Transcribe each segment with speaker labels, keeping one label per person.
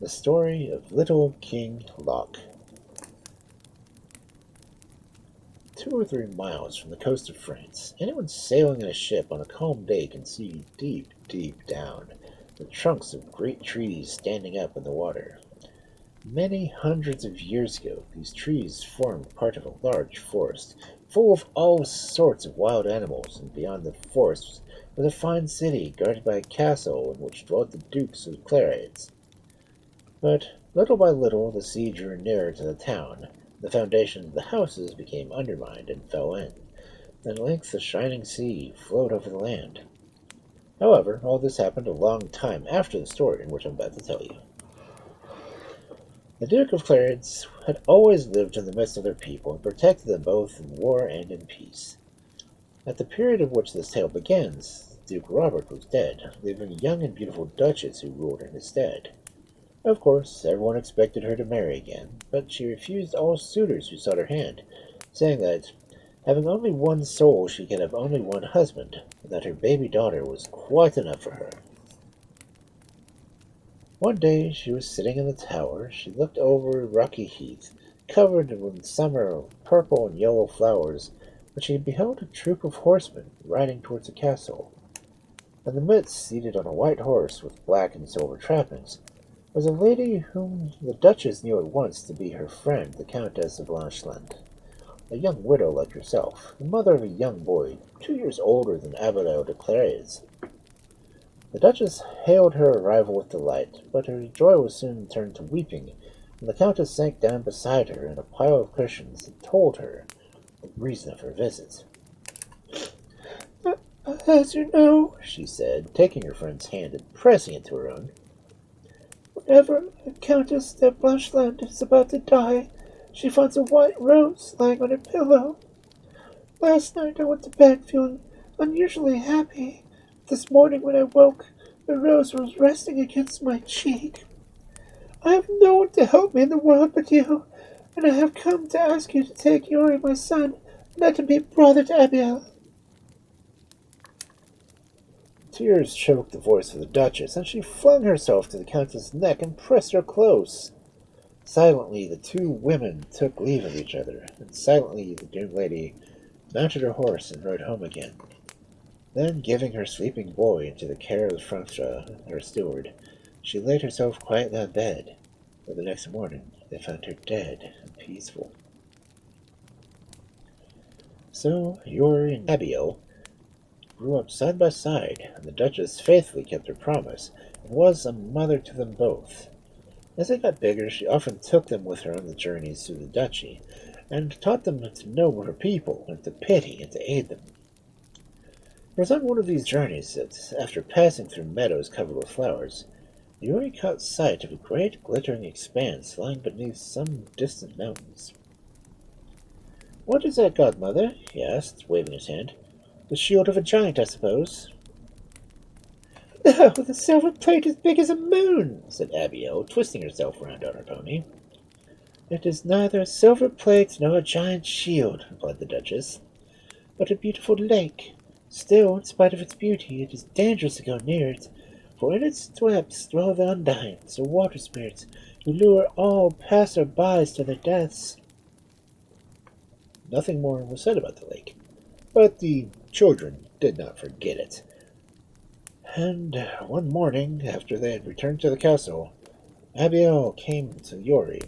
Speaker 1: The story of Little King Loc. 2 or 3 miles from the coast of France, anyone sailing in a ship on a calm day can see deep, deep down the trunks of great trees standing up in the water. Many hundreds of years ago, these trees formed part of a large forest, full of all sorts of wild animals, and beyond the forest was a fine city guarded by a castle in which dwelt the Dukes of Clarides. But little by little the sea drew nearer to the town. The foundations of the houses became undermined and fell in. At length the shining sea flowed over the land. However, all this happened a long time after the story in which I'm about to tell you. The Duke of Clarides had always lived in the midst of their people and protected them both in war and in peace. At the period of which this tale begins, Duke Robert was dead, leaving a young and beautiful Duchess who ruled in his stead. Of course, everyone expected her to marry again, but she refused all suitors who sought her hand, saying that, having only one soul, she could have only one husband, and that her baby daughter was quite enough for her. One day she was sitting in the tower. She looked over a rocky heath, covered in summer purple and yellow flowers, when she beheld a troop of horsemen riding towards the castle. In the midst, seated on a white horse with black and silver trappings, was a lady whom the Duchess knew at once to be her friend, the Countess of Blancheland, a young widow like herself, the mother of a young boy 2 years older than Abelard de Clarides. The Duchess hailed her arrival with delight, but her joy was soon turned to weeping when the Countess sank down beside her in a pile of cushions and told her the reason of her visit. "As you know," she said, taking her friend's hand and pressing it to her own, "whenever the Countess de Blancheland is about to die, she finds a white rose lying on her pillow. Last night I went to bed feeling unusually happy. This morning when I woke, the rose was resting against my cheek. I have no one to help me in the world but you, and I have come to ask you to take Yuri, my son, and let him be brother to Abiel." Tears choked the voice of the Duchess, and she flung herself to the Countess's neck and pressed her close. Silently the two women took leave of each other, and silently the doomed lady mounted her horse and rode home again. Then, giving her sleeping boy into the care of Francois, her steward, she laid herself quietly on bed, but the next morning they found her dead and peaceful. So Yuri and Abiel grew up side by side, and the Duchess faithfully kept her promise, and was a mother to them both. As they got bigger, she often took them with her on the journeys through the duchy, and taught them to know her people, and to pity and to aid them. It was on one of these journeys that, after passing through meadows covered with flowers, Yuri caught sight of a great glittering expanse lying beneath some distant mountains. "What is that, godmother?" he asked, waving his hand. "The shield of a giant, I suppose." "No, the silver plate as big as a moon," said Abiel, twisting herself round on her pony. "It is neither a silver plate nor a giant shield," replied the Duchess, "but a beautiful lake. Still, in spite of its beauty, it is dangerous to go near it, for in its depths dwell the undines, or water spirits, who lure all passer-bys to their deaths." Nothing more was said about the lake, but the children did not forget it. And one morning, after they had returned to the castle, Abiel came to Yuri.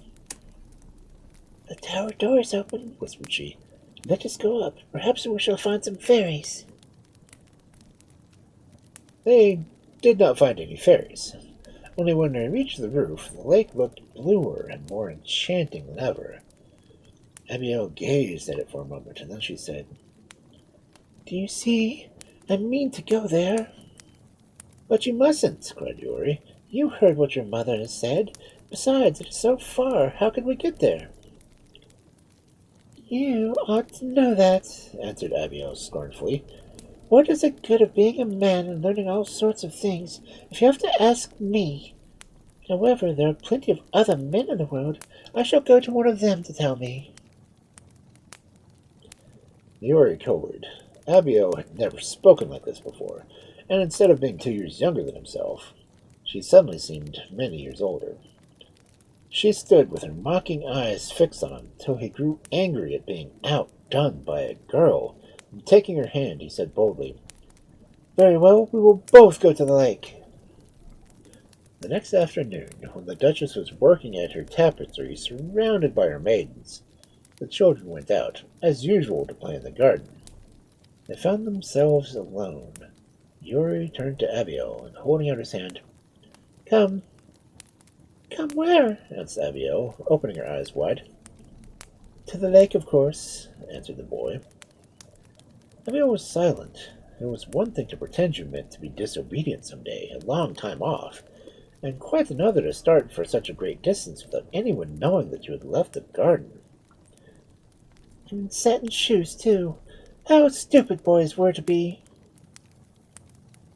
Speaker 1: "The tower door is open," whispered she. "Let us go up. Perhaps we shall find some fairies." They did not find any fairies. Only when they reached the roof, the lake looked bluer and more enchanting than ever. Abiel gazed at it for a moment, and then she said, "Do you see? I mean to go there." "But you mustn't," cried Yuri. "You heard what your mother has said. Besides, it is so far. How can we get there?" "You ought to know that," answered Abiel scornfully. "What is the good of being a man and learning all sorts of things if you have to ask me? However, there are plenty of other men in the world. I shall go to one of them to tell me." Yuri colored. Abiel had never spoken like this before, and instead of being 2 years younger than himself, she suddenly seemed many years older. She stood with her mocking eyes fixed on him till he grew angry at being outdone by a girl, and taking her hand, he said boldly, "Very well, we will both go to the lake." The next afternoon, when the Duchess was working at her tapestry surrounded by her maidens, the children went out, as usual, to play in the garden. They found themselves alone. Yuri turned to Abiel, and holding out his hand, "Come." "Come where?" asked Abiel, opening her eyes wide. "To the lake, of course," answered the boy. Abiel was silent. It was one thing to pretend you meant to be disobedient some day, a long time off, and quite another to start for such a great distance without anyone knowing that you had left the garden. "In satin shoes, too. How stupid boys were to be!"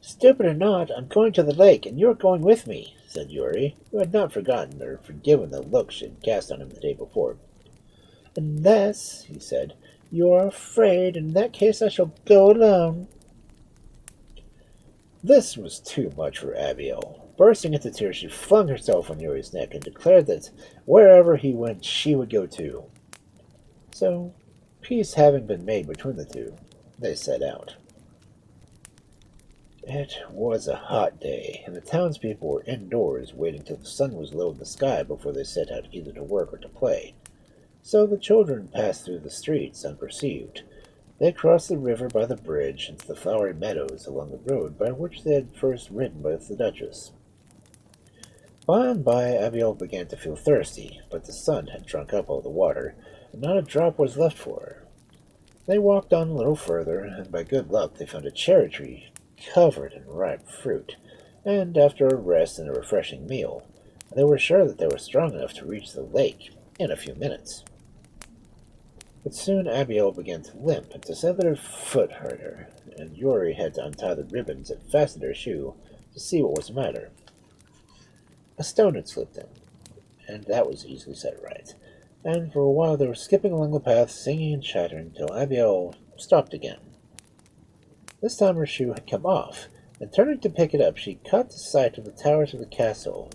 Speaker 1: "Stupid or not, I'm going to the lake, and you're going with me," said Yuri, who had not forgotten or forgiven the look she had cast on him the day before. "Unless," he said, "you are afraid, in that case I shall go alone." This was too much for Abiel. Bursting into tears, she flung herself on Yuri's neck and declared that wherever he went, she would go too. So, peace having been made between the two, they set out. It was a hot day, and the townspeople were indoors waiting till the sun was low in the sky before they set out either to work or to play. So the children passed through the streets unperceived. They crossed the river by the bridge into the flowery meadows along the road by which they had first ridden with the Duchess. By and by Abiel began to feel thirsty, but the sun had drunk up all the water, and not a drop was left for her. They walked on a little further, and by good luck they found a cherry tree covered in ripe fruit, and after a rest and a refreshing meal, they were sure that they were strong enough to reach the lake in a few minutes. But soon Abiel began to limp, and to say that her foot hurt her, and Yuri had to untie the ribbons that fastened her shoe to see what was the matter. A stone had slipped in, and that was easily set right, and for a while they were skipping along the path, singing and chattering, till Abiel stopped again. This time her shoe had come off, and turning to pick it up, she caught sight of the towers of the castle,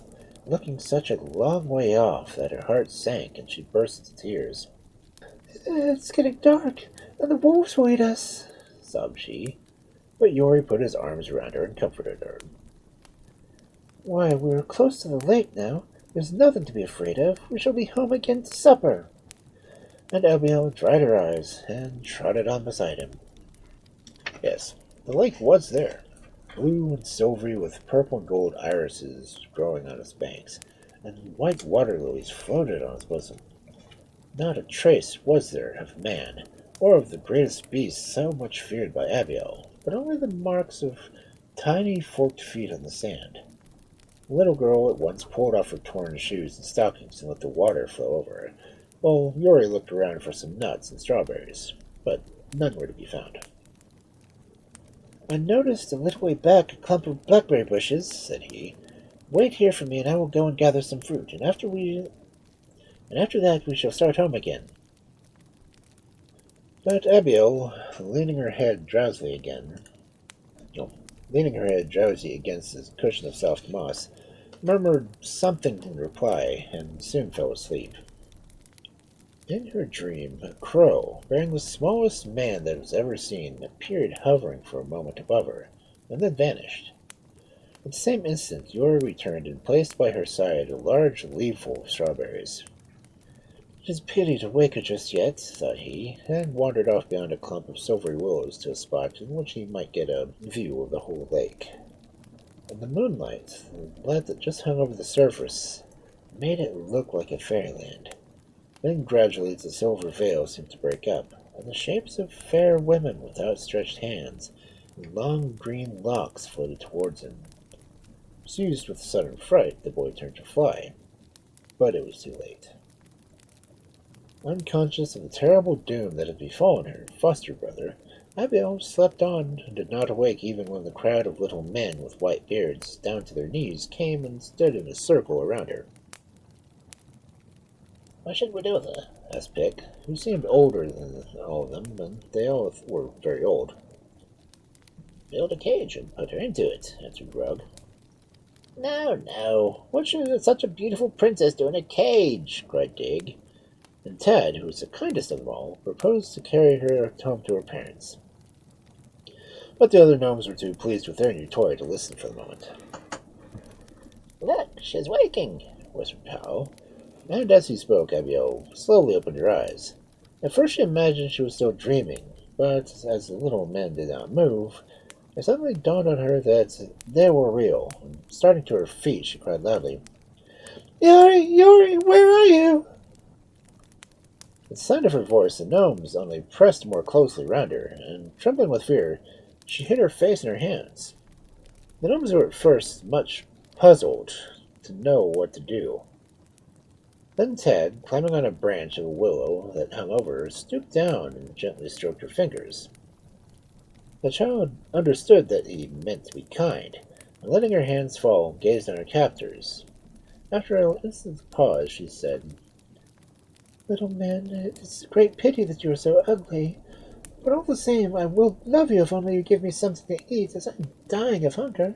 Speaker 1: looking such a long way off that her heart sank and she burst into tears. "It's getting dark, and the wolves will eat us," sobbed she, but Yori put his arms around her and comforted her. "Why, we're close to the lake now. There's nothing to be afraid of. We shall be home again to supper." And Abiel dried her eyes and trotted on beside him. Yes, the lake was there, blue and silvery with purple and gold irises growing on its banks, and white water lilies floated on its bosom. Not a trace was there of man, or of the greatest beast so much feared by Abiel, but only the marks of tiny forked feet on the sand. The little girl at once pulled off her torn shoes and stockings and let the water flow over her, while Yori looked around for some nuts and strawberries, but none were to be found. "I noticed a little way back a clump of blackberry bushes," said he. "Wait here for me, and I will go and gather some fruit, and after that we shall start home again." But Abiel, leaning her head drowsy against the cushion of soft moss, murmured something in reply, and soon fell asleep. In her dream, a crow, bearing the smallest man that was ever seen, appeared hovering for a moment above her, and then vanished. At the same instant Yora returned and placed by her side a large leafful of strawberries. "It is a pity to wake her just yet," thought he, and wandered off beyond a clump of silvery willows to a spot in which he might get a view of the whole lake. In the moonlight, the light that just hung over the surface made it look like a fairyland. Then gradually the silver veil seemed to break up, and the shapes of fair women with outstretched hands and long green locks floated towards him. Seized with sudden fright, the boy turned to fly, but it was too late. Unconscious of the terrible doom that had befallen her foster brother, Abiel slept on and did not awake even when the crowd of little men with white beards down to their knees came and stood in a circle around her. "What should we do with her?" asked Pick, who seemed older than all of them, and they all were very old. "Build a cage and put her into it," answered Rug. No, no. What should such a beautiful princess do in a cage? Cried Dig. And Ted, who was the kindest of them all, proposed to carry her home to her parents. But the other gnomes were too pleased with their new toy to listen for the moment. Look, she's waking, whispered Powell. And as he spoke, Abiel slowly opened her eyes. At first she imagined she was still dreaming, but as the little men did not move, it suddenly dawned on her that they were real. And starting to her feet, she cried loudly, Yori, Yori, where are you? At the sound of her voice, the gnomes only pressed more closely round her, and trembling with fear, she hid her face in her hands. The gnomes were at first much puzzled to know what to do. Then Ted, climbing on a branch of a willow that hung over her, stooped down and gently stroked her fingers. The child understood that he meant to be kind, and letting her hands fall, gazed on her captors. After an instant's pause, she said, Little man, it's a great pity that you are so ugly, but all the same, I will love you if only you give me something to eat, as I'm dying of hunger.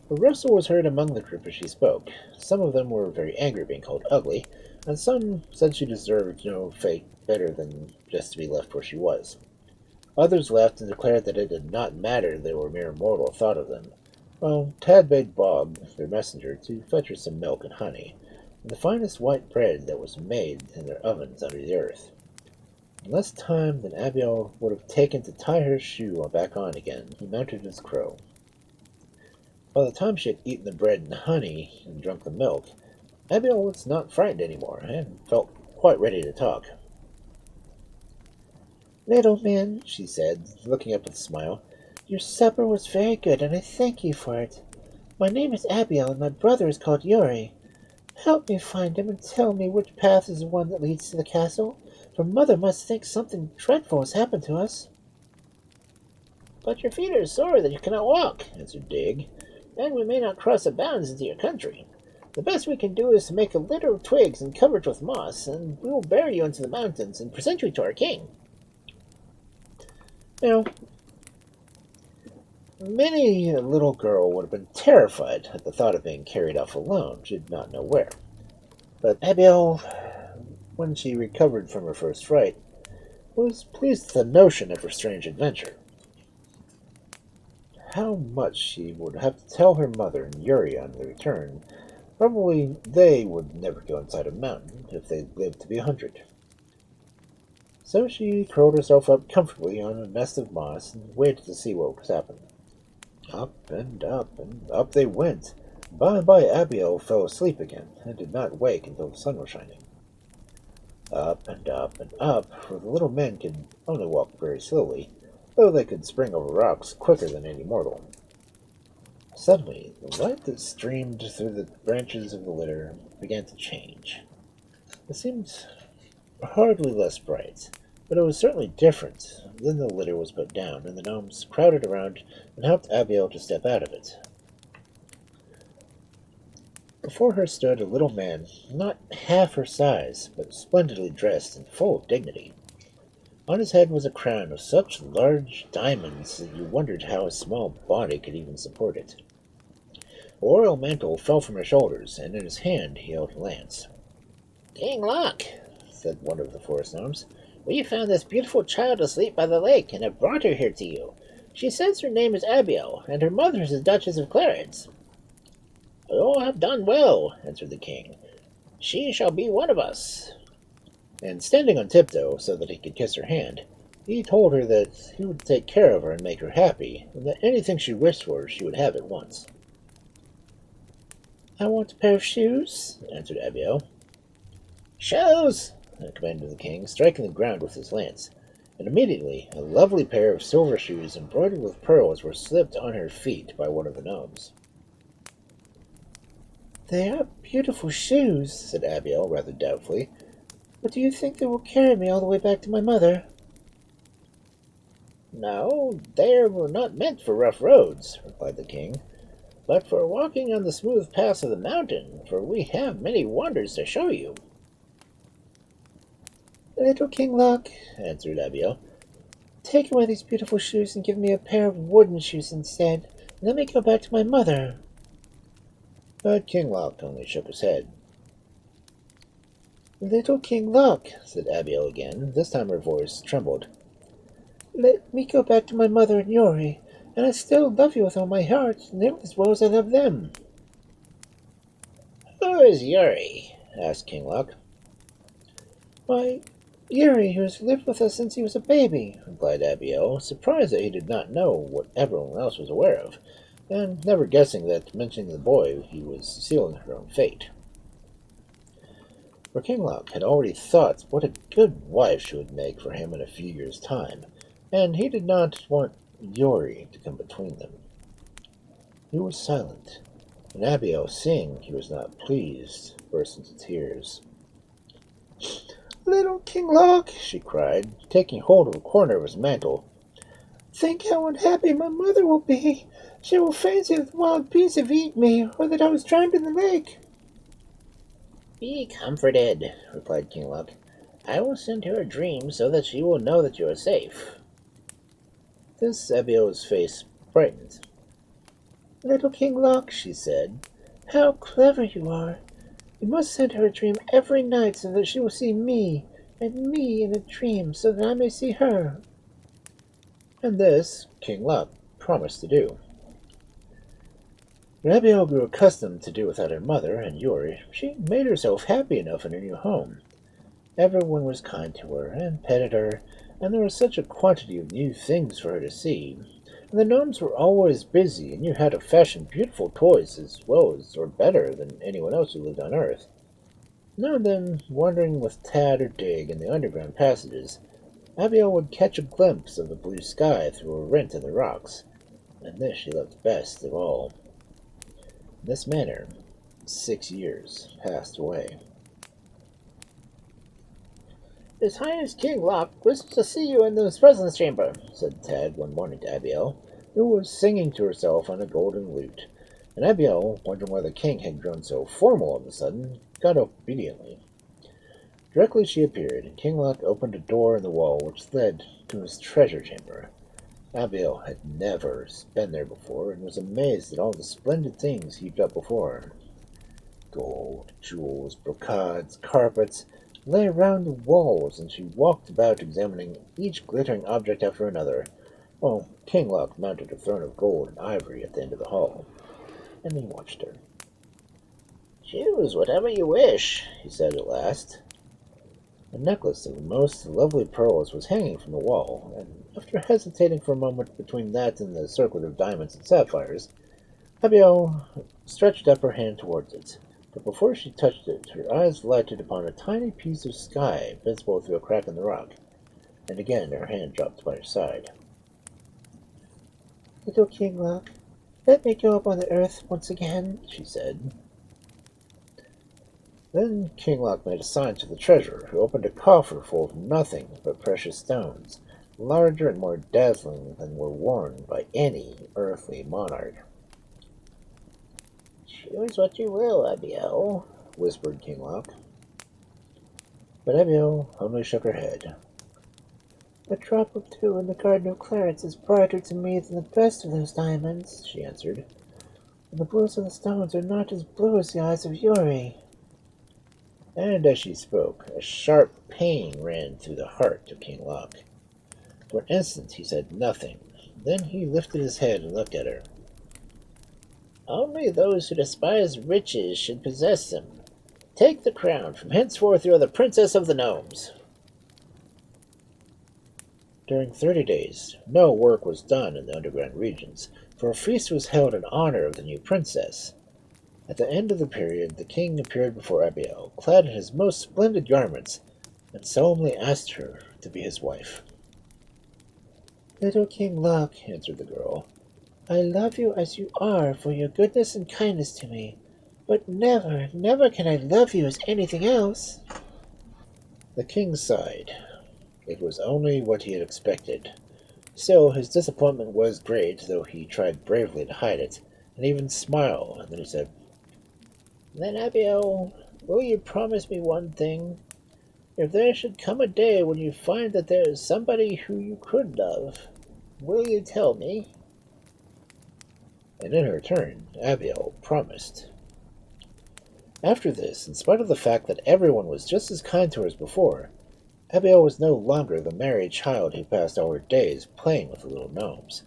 Speaker 1: A rustle was heard among the group as she spoke. Some of them were very angry at being called ugly, and some said she deserved no fate better than just to be left where she was. Others laughed and declared that it did not matter they were mere mortal thought of them. Well, Tad bade Bob, their messenger, to fetch her some milk and honey, and the finest white bread that was made in their ovens under the earth. In less time than Abiel would have taken to tie her shoe back on again, he mounted his crow. By the time she had eaten the bread and honey and drunk the milk, Abiel was not frightened any more, and felt quite ready to talk. Little man, she said, looking up with a smile, your supper was very good, and I thank you for it. My name is Abiel, and my brother is called Yuri. Help me find him, and tell me which path is the one that leads to the castle, for mother must think something dreadful has happened to us. But your feet are sore that you cannot walk, answered Dig, and we may not cross the bounds into your country. The best we can do is to make a litter of twigs and cover it with moss, and we will bear you into the mountains and present you to our king. Now, many a little girl would have been terrified at the thought of being carried off alone, she did not know where. But Abiel, when she recovered from her first fright, was pleased with the notion of her strange adventure. How much she would have to tell her mother and Yuri on the return. Probably they would never go inside a mountain if they lived to be 100. So she curled herself up comfortably on a nest of moss and waited to see what was happening. Up and up and up they went. By and by Abiel fell asleep again, and did not wake until the sun was shining. Up and up, for the little men could only walk very slowly, though they could spring over rocks quicker than any mortal. Suddenly, the light that streamed through the branches of the litter began to change. It seemed hardly less bright, but it was certainly different. Then the litter was put down, and the gnomes crowded around and helped Abiel to step out of it. Before her stood a little man, not half her size, but splendidly dressed and full of dignity. On his head was a crown of such large diamonds that you wondered how his small body could even support it. A royal mantle fell from his shoulders, and in his hand he held a lance. King Lock, said one of the forest gnomes, we found this beautiful child asleep by the lake, and have brought her here to you. She says her name is Abiel, and her mother is the Duchess of Clarence. You have done well, answered the king. She shall be one of us. And standing on tiptoe so that he could kiss her hand, he told her that he would take care of her and make her happy, and that anything she wished for she would have at once. I want a pair of shoes, answered Abiel. Shoes! commanded the king, striking the ground with his lance, and immediately a lovely pair of silver shoes embroidered with pearls were slipped on her feet by one of the gnomes. They are beautiful shoes, said Abiel rather doubtfully, but do you think they will carry me all the way back to my mother? No, they were not meant for rough roads, replied the king, but for walking on the smooth paths of the mountain, for we have many wonders to show you. Little King Lock, answered Abiel, take away these beautiful shoes and give me a pair of wooden shoes instead, Let me go back to my mother. But King Loc only shook his head. Little King Loc, said Abiel again. This time her voice trembled. Let me go back to my mother and Yori, and I still love you with all my heart, nearly as well as I love them. Who is Yuri? Asked King Loc. Why, Yuri, who has lived with us since he was a baby, replied Abiel, surprised that he did not know what everyone else was aware of, and never guessing that mentioning the boy he was sealing her own fate. For King Loc had already thought what a good wife she would make for him in a few years' time, and he did not want Yori to come between them. He was silent, and Abiel, seeing he was not pleased, burst into tears. Little King Loc, she cried, taking hold of a corner of his mantle. Think how unhappy my mother will be. She will fancy that the wild beasts have eaten me, or that I was drowned in the lake. Be comforted, replied King Loc. I will send her a dream so that she will know that you are safe. This Abiel's face brightened. Little King Loc, she said, how clever you are. You must send her a dream every night so that she will see me, and me in a dream so that I may see her. And this King Loc promised to do. When Abiel grew accustomed to do without her mother and Yuri, she made herself happy enough in her new home. Everyone was kind to her and petted her, and there was such a quantity of new things for her to see. And the gnomes were always busy and knew how to fashion beautiful toys as well as or better than anyone else who lived on Earth. Now and then, wandering with Tad or Dig in the underground passages, Abiel would catch a glimpse of the blue sky through a rent in the rocks, and this she loved best of all. In this manner, 6 years passed away. His Highness King Loc wishes to see you in the presence chamber, said Tad one morning to Abiel, who was singing to herself on a golden lute, and Abiel, wondering why the king had grown so formal all of a sudden, got up obediently. Directly she appeared, and King Loc opened a door in the wall which led to his treasure chamber. Abiel had never been there before, and was amazed at all the splendid things heaped up before her. Gold, jewels, brocades, carpets lay around the walls, and she walked about examining each glittering object after another, while King Loc mounted a throne of gold and ivory at the end of the hall, and he watched her. Choose whatever you wish, he said at last. A necklace of the most lovely pearls was hanging from the wall, and after hesitating for a moment between that and the circlet of diamonds and sapphires, Abiel stretched up her hand towards it. But before she touched it, her eyes lighted upon a tiny piece of sky visible through a crack in the rock, and again her hand dropped by her side. Little King Loc, let me go up on the earth once again, she said. Then King Loc made a sign to the treasurer, who opened a coffer full of nothing but precious stones, larger and more dazzling than were worn by any earthly monarch. Choose what you will, Abiel, whispered King Loc. But Abiel only shook her head. A drop of dew in the garden of Clarence is brighter to me than the best of those diamonds, she answered. And the blues of the stones are not as blue as the eyes of Yuri. And as she spoke, a sharp pain ran through the heart of King Loc. For an instant he said nothing. Then he lifted his head and looked at her. Only those who despise riches should possess them. Take the crown. From henceforth you are the princess of the gnomes. During 30 days, no work was done in the underground regions, for a feast was held in honor of the new princess. At the end of the period, the king appeared before Abiel, clad in his most splendid garments, and solemnly asked her to be his wife. Little King Loc, answered the girl, I love you as you are for your goodness and kindness to me, but never, never can I love you as anything else. The king sighed. It was only what he had expected. Still, his disappointment was great, though he tried bravely to hide it, and even smile, and then he said, Then, Abiel, will you promise me one thing? If there should come a day when you find that there is somebody who you could love, will you tell me? and in her turn, Abiel promised. After this, in spite of the fact that everyone was just as kind to her as before, Abiel was no longer the merry child who passed all her days playing with the little gnomes.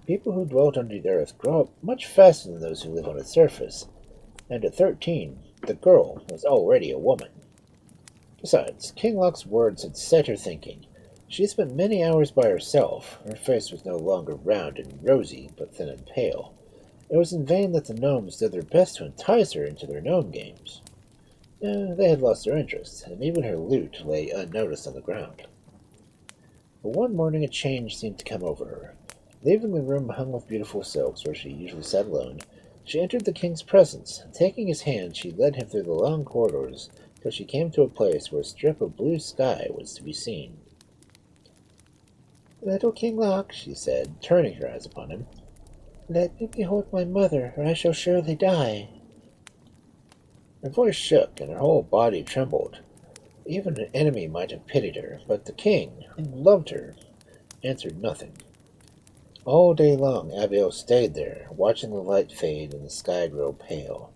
Speaker 1: People who dwelt under the earth grow up much faster than those who live on its surface, and at 13, the girl was already a woman. Besides, King Locke's words had set her thinking. She had spent many hours by herself. Her face was no longer round and rosy, but thin and pale. It was in vain that the gnomes did their best to entice her into their gnome games. They had lost their interest, and even her lute lay unnoticed on the ground. But one morning a change seemed to come over her. Leaving the room hung with beautiful silks, where she usually sat alone, she entered the king's presence, and taking his hand she led him through the long corridors till she came to a place where a strip of blue sky was to be seen. "Little King Loc," she said, turning her eyes upon him, "let me behold my mother, or I shall surely die." Her voice shook, and her whole body trembled. Even an enemy might have pitied her, but the king, who loved her, answered nothing. All day long Abiel stayed there, watching the light fade and the sky grow pale.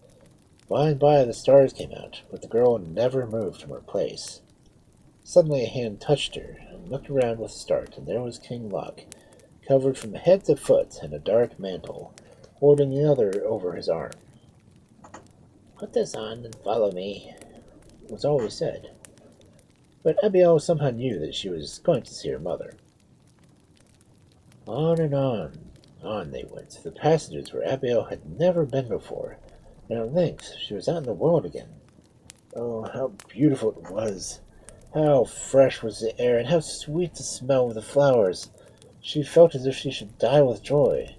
Speaker 1: By and by the stars came out, but the girl never moved from her place. Suddenly a hand touched her, and looked around with a start, and there was King Loc, covered from head to foot in a dark mantle, holding the other over his arm. "Put this on and follow me," was all he said. But Abiel somehow knew that she was going to see her mother. On and on they went, through passages where Abiel had never been before, and at length she was out in the world again. Oh, how beautiful it was! How fresh was the air, and how sweet the smell of the flowers! She felt as if she should die with joy.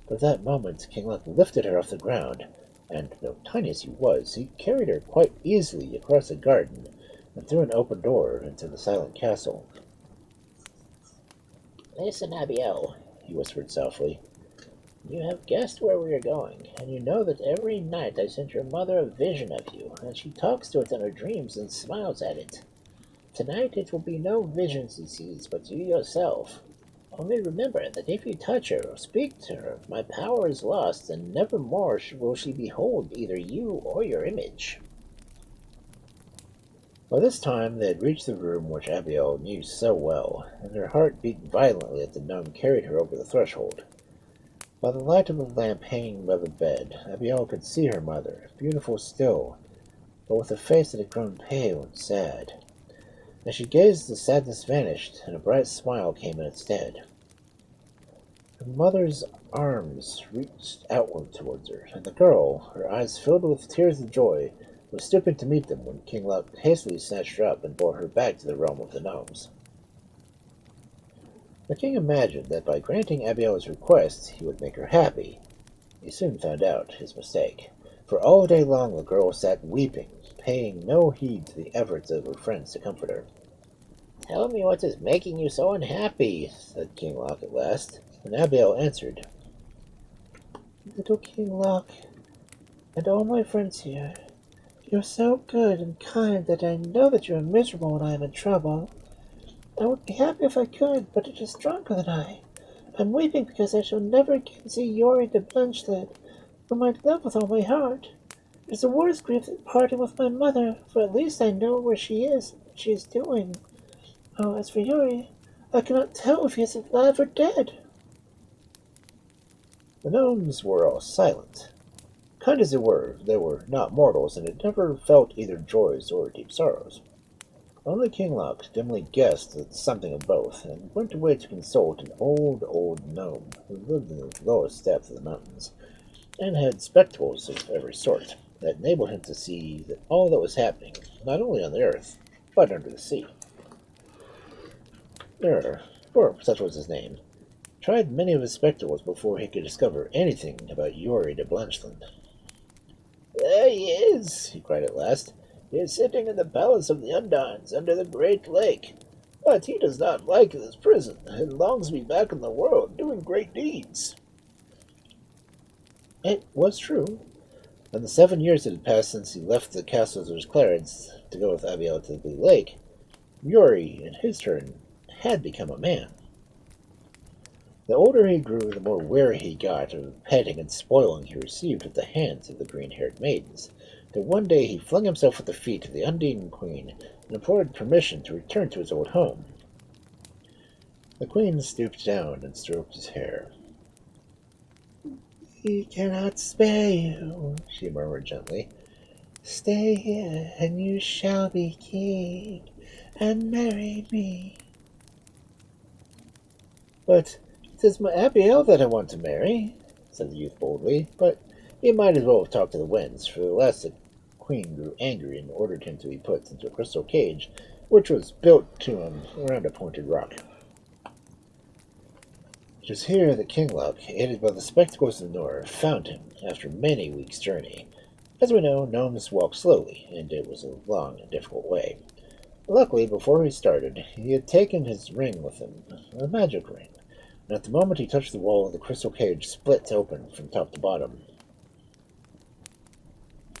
Speaker 1: But at that moment King Loc lifted her off the ground, and, though tiny as he was, he carried her quite easily across the garden and through an open door into the silent castle. "Listen, Abiel," he whispered softly. "You have guessed where we are going, and you know that every night I send your mother a vision of you, and she talks to it in her dreams and smiles at it. Tonight it will be no vision she sees, but you yourself. Only remember that if you touch her or speak to her, my power is lost, and never more will she behold either you or your image." By this time they had reached the room which Abiel knew so well, and her heart beat violently as the gnome carried her over the threshold. By the light of the lamp hanging by the bed, Abiel could see her mother, beautiful still, but with a face that had grown pale and sad. As she gazed, the sadness vanished, and a bright smile came in its stead. Her mother's arms reached outward towards her, and the girl, her eyes filled with tears of joy, was stooping to meet them when King Loc hastily snatched her up and bore her back to the realm of the gnomes. The king imagined that by granting Abiel's request he would make her happy. He soon found out his mistake, for all day long the girl sat weeping, paying no heed to the efforts of her friends to comfort her. "Tell me what is making you so unhappy," said King Loc at last, and Abiel answered, "Little King Loc, and all my friends here, you're so good and kind that I know that you are miserable when I am in trouble. I would be happy if I could, but it is stronger than I. I'm weeping because I shall never again see Yori de Blanchlet, whom I love with all my heart. It is the worst grief than parting with my mother, for at least I know where she is and what she is doing. Oh, as for Yori, I cannot tell if he is alive or dead." The gnomes were all silent. Kind as they were not mortals, and had never felt either joys or deep sorrows. Only King Loc dimly guessed at something of both, and went away to consult an old gnome who lived in the lowest depth of the mountains, and had spectacles of every sort that enabled him to see all that was happening, not only on the earth, but under the sea. For such was his name, tried many of his spectacles before he could discover anything about Yori de Blanchland. "There he is!" he cried at last. "He is sitting in the palace of the Undines under the great lake. But he does not like this prison, and longs to be back in the world, doing great deeds." It was true. In the 7 years that had passed since he left the castles of his Clarence to go with Abiel to the Blue Lake, Yori, in his turn, had become a man. The older he grew, the more weary he got of the petting and spoiling he received at the hands of the green-haired maidens, till one day he flung himself at the feet of the Undine Queen and implored permission to return to his old home. The Queen stooped down and stroked his hair. "We cannot spare you," she murmured gently. "Stay here, and you shall be king, and marry me." "But it is my Abiel that I want to marry," said the youth boldly, but he might as well have talked to the winds, for at last the Queen grew angry and ordered him to be put into a crystal cage, which was built to him around a pointed rock. It was here that King Luck, aided by the spectacles of the North, found him after many weeks' journey. As we know, gnomes walk slowly, and it was a long and difficult way. Luckily, before he started, he had taken his ring with him, a magic ring, and at the moment he touched the wall, the crystal cage split open from top to bottom.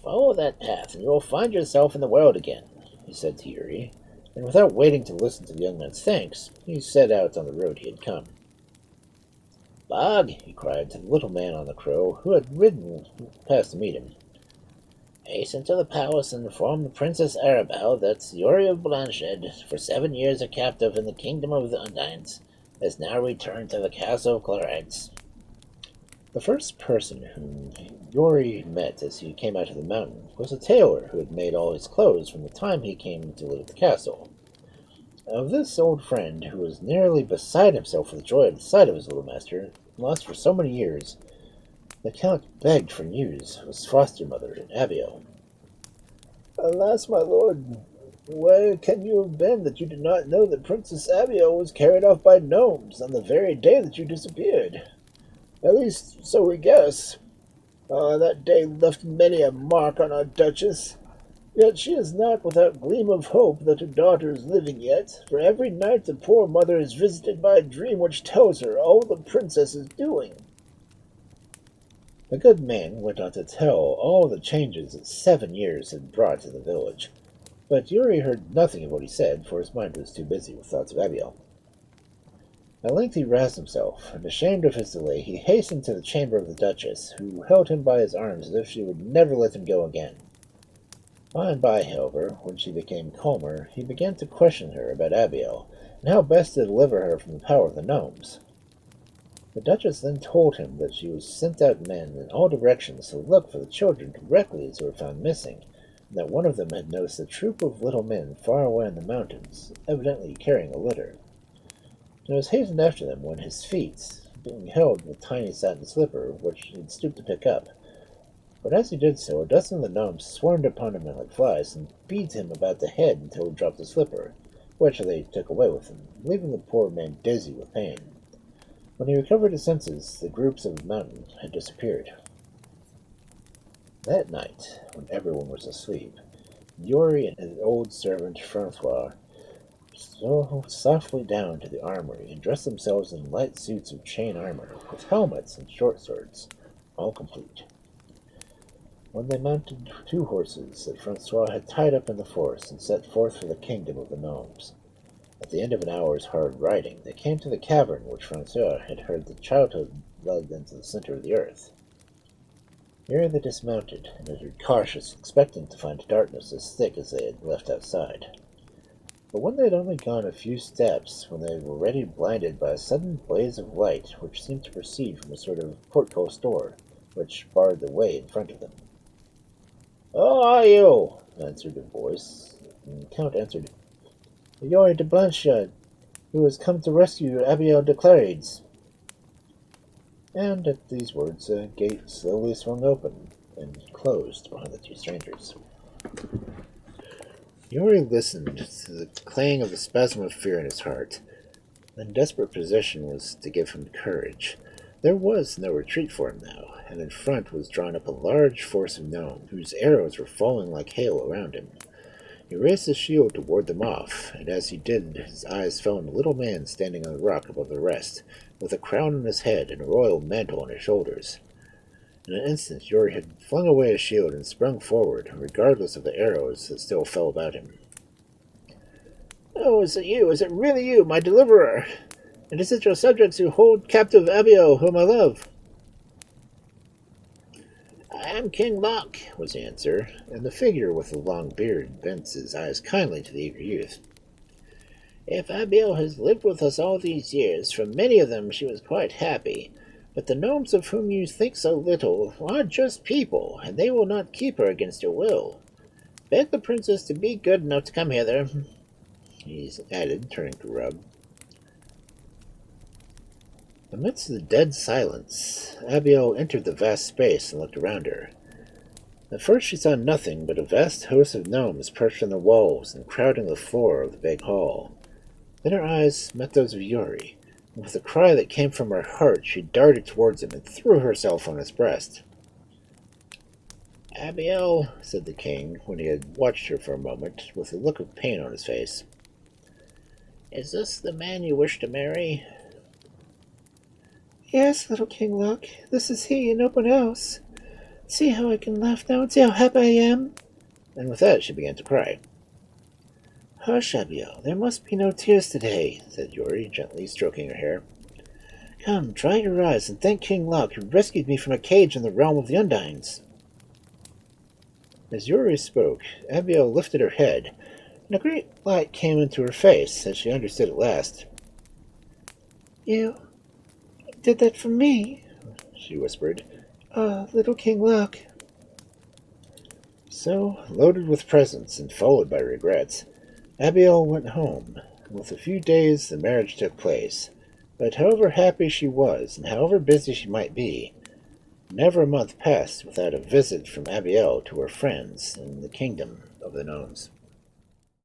Speaker 1: "Follow that path, and you will find yourself in the world again," he said to Yuri, and without waiting to listen to the young man's thanks, he set out on the road he had come. "Bog," he cried to the little man on the crow, who had ridden past to meet him, "hasten to the palace and inform the Princess Arabelle that Yuri of Blanched, for 7 years a captive in the kingdom of the Undines, has now returned to the castle of Clarides." The first person whom Yuri met as he came out of the mountain was a tailor who had made all his clothes from the time he came to live at the castle. Of this old friend, who was nearly beside himself with joy at the sight of his little master, lost for so many years, the Count begged for news of his foster mother, Abiel. "Alas, my lord, where can you have been that you did not know that Princess Abiel was carried off by gnomes on the very day that you disappeared? At least, so we guess. That day left many a mark on our Duchess. Yet she is not without gleam of hope that her daughter is living yet, for every night the poor mother is visited by a dream which tells her all the princess is doing." The good man went on to tell all the changes that 7 years had brought to the village, but Yuri heard nothing of what he said, for his mind was too busy with thoughts of Abiel. At length he roused himself, and ashamed of his delay, he hastened to the chamber of the Duchess, who held him by his arms as if she would never let him go again. By and by, however, when she became calmer, he began to question her about Abiel, and how best to deliver her from the power of the gnomes. The Duchess then told him that she was sent out men in all directions to look for the children directly as they were found missing, and that one of them had noticed a troop of little men far away in the mountains, evidently carrying a litter. He was hastened after them when his feet, being held in a tiny satin slipper, which he had stooped to pick up. But as he did so, a dozen of the gnomes swarmed upon him like flies, and beat him about the head until he dropped the slipper, which they took away with them, leaving the poor man dizzy with pain. When he recovered his senses, the groups of the mountain had disappeared. That night, when everyone was asleep, Yuri and his old servant Francois stole softly down to the armory and dressed themselves in light suits of chain armor, with helmets and short swords, all complete. When they mounted 2 horses that Francois had tied up in the forest and set forth for the kingdom of the gnomes. At the end of an hour's hard riding, they came to the cavern which Francois had heard the childhood led into the center of the earth. Here they dismounted and entered cautious, expecting to find darkness as thick as they had left outside. But when they had only gone a few steps, when they were already blinded by a sudden blaze of light which seemed to proceed from a sort of portcullis door, which barred the way in front of them. "Who are you?" answered a voice, and the Count answered, "Yuri de Blanchard, who has come to rescue Abiel de Clarides." And at these words a gate slowly swung open and closed behind the 2 strangers. Yuri listened to the clang of the spasm of fear in his heart. The desperate position was to give him courage. There was no retreat for him now, and in front was drawn up a large force of gnomes, whose arrows were falling like hail around him. He raised his shield to ward them off, and as he did, his eyes fell on a little man standing on the rock above the rest, with a crown on his head and a royal mantle on his shoulders. In an instant, Yuri had flung away his shield and sprung forward, regardless of the arrows that still fell about him. "Oh, is it you? Is it really you, my deliverer?" And is it your subjects who hold captive Abiel, whom I love? I am King Loc, was the answer, and the figure with the long beard bent his eyes kindly to the eager youth. If Abiel has lived with us all these years, from many of them she was quite happy, but the gnomes of whom you think so little are just people, and they will not keep her against her will. Beg the princess to be good enough to come hither, he added, turning to Rub. Amidst the dead silence, Abiel entered the vast space and looked around her. At first she saw nothing but a vast host of gnomes perched on the walls and crowding the floor of the big hall. Then her eyes met those of Yuri, and with a cry that came from her heart she darted towards him and threw herself on his breast. Abiel, said the king, when he had watched her for a moment, with a look of pain on his face, is this the man you wish to marry?
Speaker 2: Yes, little King Loc, this is he and no one else. See how I can laugh now and see how happy I am?
Speaker 1: And with that she began to cry.
Speaker 2: Hush, Abiel, there must be no tears today, said Yuri, gently stroking her hair. Come, dry your eyes and thank King Loc, who rescued me from a cage in the realm of the Undines.
Speaker 1: As Yuri spoke, Abiel lifted her head, and a great light came into her face as she understood at last.
Speaker 2: You did that for me,
Speaker 1: she whispered.
Speaker 2: Little King Loc.
Speaker 1: So, loaded with presents and followed by regrets, Abiel went home. With a few days the marriage took place, but however happy she was, and however busy she might be, never a month passed without a visit from Abiel to her friends in the kingdom of the gnomes.